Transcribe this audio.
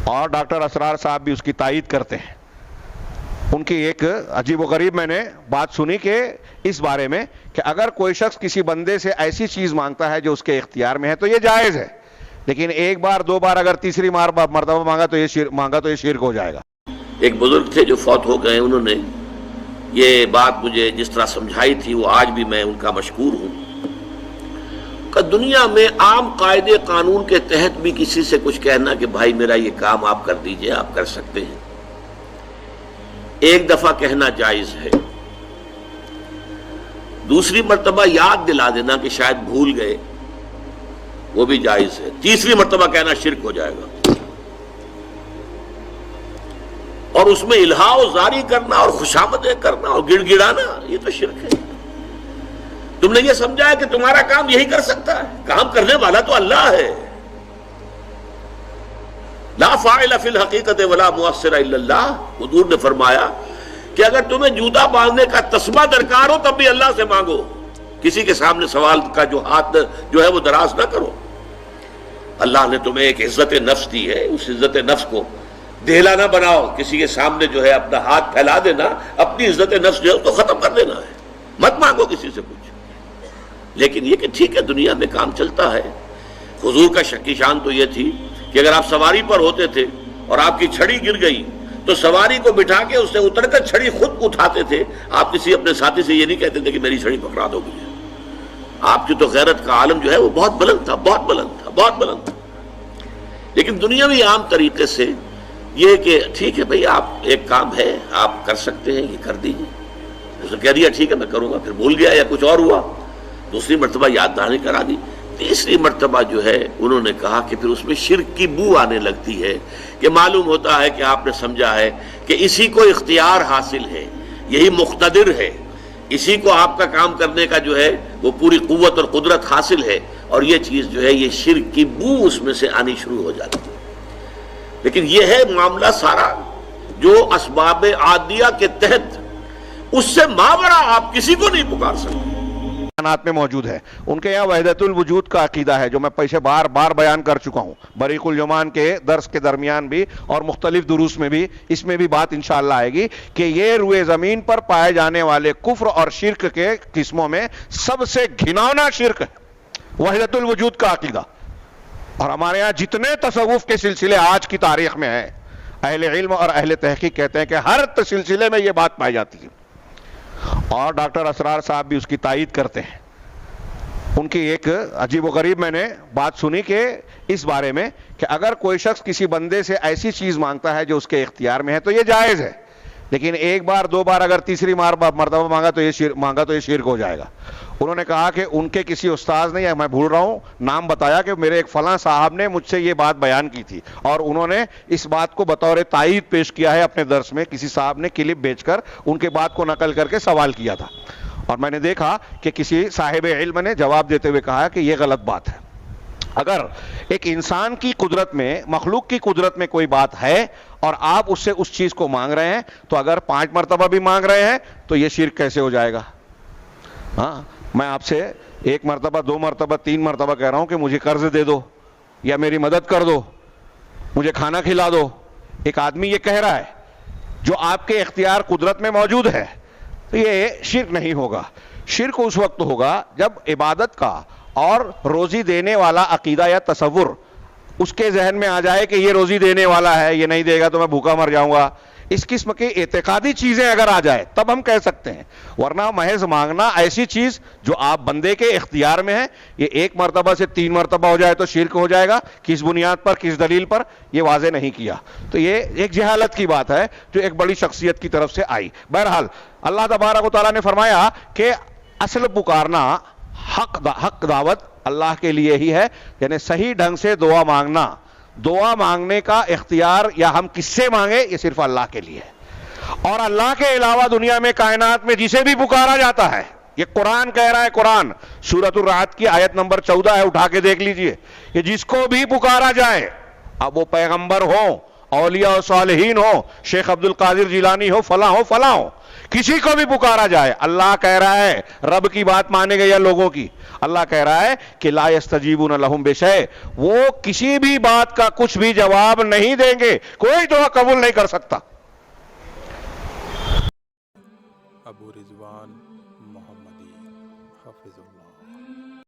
اور ڈاکٹر اسرار صاحب بھی اس کی تائید کرتے ہیں۔ ان کی ایک عجیب و غریب میں نے بات سنی کہ اس بارے میں کہ اگر کوئی شخص کسی بندے سے ایسی چیز مانگتا ہے جو اس کے اختیار میں ہے تو یہ جائز ہے، لیکن ایک بار دو بار اگر تیسری مرتبہ مانگا تو یہ شرک ہو جائے گا۔ ایک بزرگ تھے جو فوت ہو گئے، انہوں نے یہ بات مجھے جس طرح سمجھائی تھی وہ آج بھی میں ان کا مشکور ہوں کہ دنیا میں عام قاعدے قانون کے تحت بھی کسی سے کچھ کہنا کہ بھائی میرا یہ کام آپ کر دیجئے، آپ کر سکتے ہیں، ایک دفعہ کہنا جائز ہے، دوسری مرتبہ یاد دلا دینا کہ شاید بھول گئے وہ بھی جائز ہے، تیسری مرتبہ کہنا شرک ہو جائے گا۔ اور اس میں الہا و زاری کرنا اور خوشامدیں کرنا اور گڑ گڑانا یہ تو شرک ہے۔ تم نے یہ سمجھا ہے کہ تمہارا کام یہی کر سکتا ہے، کام کرنے والا تو اللہ ہے۔ لا فاعل فی الحقیقت ولا مؤثر الا اللہ، حضور نے فرمایا کہ اگر تمہیں جوتا باندھنے کا تسبہ درکار ہو تب بھی اللہ سے مانگو، کسی کے سامنے سوال کا جو ہاتھ جو ہے وہ دراز نہ کرو۔ اللہ نے تمہیں ایک عزت نفس دی ہے، اس عزت نفس کو دہلا نہ بناؤ، کسی کے سامنے جو ہے اپنا ہاتھ پھیلا دینا، اپنی عزت نفس جو ہے اس کو ختم کر دینا ہے، مت مانگو کسی سے کچھ۔ لیکن یہ کہ ٹھیک ہے دنیا میں کام چلتا ہے۔ حضور کا شکی شان تو یہ تھی کہ اگر آپ سواری پر ہوتے تھے اور آپ کی چھڑی گر گئی تو سواری کو بٹھا کے اس سے اتر کر چھڑی خود اٹھاتے تھے، آپ کسی اپنے ساتھی سے یہ نہیں کہتے تھے کہ میری چھڑی پکڑا دو مجھے۔ آپ کی تو غیرت کا عالم جو ہے وہ بہت بلند تھا، بہت بلند تھا، بہت بلند تھا۔ لیکن دنیاوی عام طریقے سے یہ کہ ٹھیک ہے بھئی آپ ایک کام ہے آپ کر سکتے ہیں، یہ کر دیجیے، اس نے کہہ دیا ٹھیک ہے میں کروں گا، پھر بھول گیا یا کچھ اور ہوا، دوسری مرتبہ یاد دہانی کرا دی، تیسری مرتبہ جو ہے انہوں نے کہا کہ پھر اس میں شرک کی بو آنے لگتی ہے کہ معلوم ہوتا ہے کہ آپ نے سمجھا ہے کہ اسی کو اختیار حاصل ہے، یہی مقتدر ہے، اسی کو آپ کا کام کرنے کا جو ہے وہ پوری قوت اور قدرت حاصل ہے، اور یہ چیز جو ہے یہ شرک کی بو اس میں سے آنی شروع ہو جاتی ہے۔ لیکن یہ ہے معاملہ سارا جو اسباب عادیہ کے تحت، اس سے ماورا آپ کسی کو نہیں پکار سکتے، کائنات میں موجود ہے۔ ان کے یہاں وحدت الوجود کا عقیدہ ہے جو میں پیچھے بار بار بیان کر چکا ہوں، بریق الجمان کے درس کے درمیان بھی اور مختلف دروس میں بھی، اس میں بھی بات انشاءاللہ آئے گی کہ یہ روئے زمین پر پائے جانے والے کفر اور شرک کے قسموں میں سب سے گھناؤنا شرک ہے وحدت الوجود کا عقیدہ۔ اور ہمارے ہاں جتنے تصوف کے سلسلے آج کی تاریخ میں ہیں، اہل علم اور اہل تحقیق کہتے ہیں کہ ہر سلسلے میں یہ بات پائی جاتی ہے، اور ڈاکٹر اسرار صاحب بھی اس کی تائید کرتے ہیں۔ ان کی ایک عجیب و غریب میں نے بات سنی کہ اس بارے میں کہ اگر کوئی شخص کسی بندے سے ایسی چیز مانگتا ہے جو اس کے اختیار میں ہے تو یہ جائز ہے، لیکن ایک بار دو بار اگر تیسری مرتبہ مانگا تو یہ شرک ہو جائے گا۔ انہوں نے کہا کہ ان کے کسی استاذ نے، یا میں بھول رہا ہوں نام بتایا، کہ میرے ایک فلاں صاحب نے مجھ سے یہ بات بیان کی تھی، اور انہوں نے اس بات کو بطور تائید پیش کیا ہے اپنے درس میں، کسی صاحب نے کلپ بیچ کر ان کے بات کو نقل کر کے سوال کیا تھا، اور میں نے دیکھا کہ کسی صاحب علم نے جواب دیتے ہوئے کہا کہ یہ غلط بات ہے۔ اگر ایک انسان کی قدرت میں، مخلوق کی قدرت میں کوئی بات ہے اور آپ اس سے اس چیز کو مانگ رہے ہیں، تو اگر 5 مرتبہ بھی مانگ رہے ہیں تو یہ شرک کیسے ہو جائے گا؟ ہاں، میں آپ سے 1 مرتبہ 2 مرتبہ 3 مرتبہ کہہ رہا ہوں کہ مجھے قرض دے دو، یا میری مدد کر دو، مجھے کھانا کھلا دو، ایک آدمی یہ کہہ رہا ہے جو آپ کے اختیار قدرت میں موجود ہے، تو یہ شرک نہیں ہوگا۔ شرک اس وقت ہوگا جب عبادت کا اور روزی دینے والا عقیدہ یا تصور اس کے ذہن میں آ جائے کہ یہ روزی دینے والا ہے، یہ نہیں دے گا تو میں بھوکا مر جاؤں گا، اس قسم کی اعتقادی چیزیں اگر آ جائے تب ہم کہہ سکتے ہیں، ورنہ محض مانگنا ایسی چیز جو آپ بندے کے اختیار میں ہے، یہ 1 مرتبہ سے 3 مرتبہ ہو جائے تو شرک ہو جائے گا، کس بنیاد پر، کس دلیل پر، یہ واضح نہیں کیا، تو یہ ایک جہالت کی بات ہے جو ایک بڑی شخصیت کی طرف سے آئی۔ بہرحال اللہ تبارک و تعالیٰ نے فرمایا کہ اصل پکارنا، حق دعوت اللہ کے لیے ہی ہے، یعنی صحیح ڈھنگ سے دعا مانگنا، دعا مانگنے کا اختیار یا ہم کس سے مانگے یہ صرف اللہ کے لیے ہے، اور اللہ کے علاوہ دنیا میں کائنات میں جسے بھی پکارا جاتا ہے، یہ قرآن کہہ رہا ہے، قرآن سورۃ الرعد کی آیت نمبر 14 ہے، اٹھا کے دیکھ لیجئے، کہ جس کو بھی پکارا جائے، اب وہ پیغمبر ہوں، اولیاء و صالحین ہوں، شیخ عبد القادر جیلانی ہو، فلاں ہو، کسی کو بھی پکارا جائے، اللہ کہہ رہا ہے رب کی بات مانے گا یا لوگوں کی؟ اللہ کہہ رہا ہے کہ لا یستجیبون لہم بشیء، وہ کسی بھی بات کا کچھ بھی جواب نہیں دیں گے، کوئی دعا قبول نہیں کر سکتا۔ ابو رضوان محمدی حافظ اللہ۔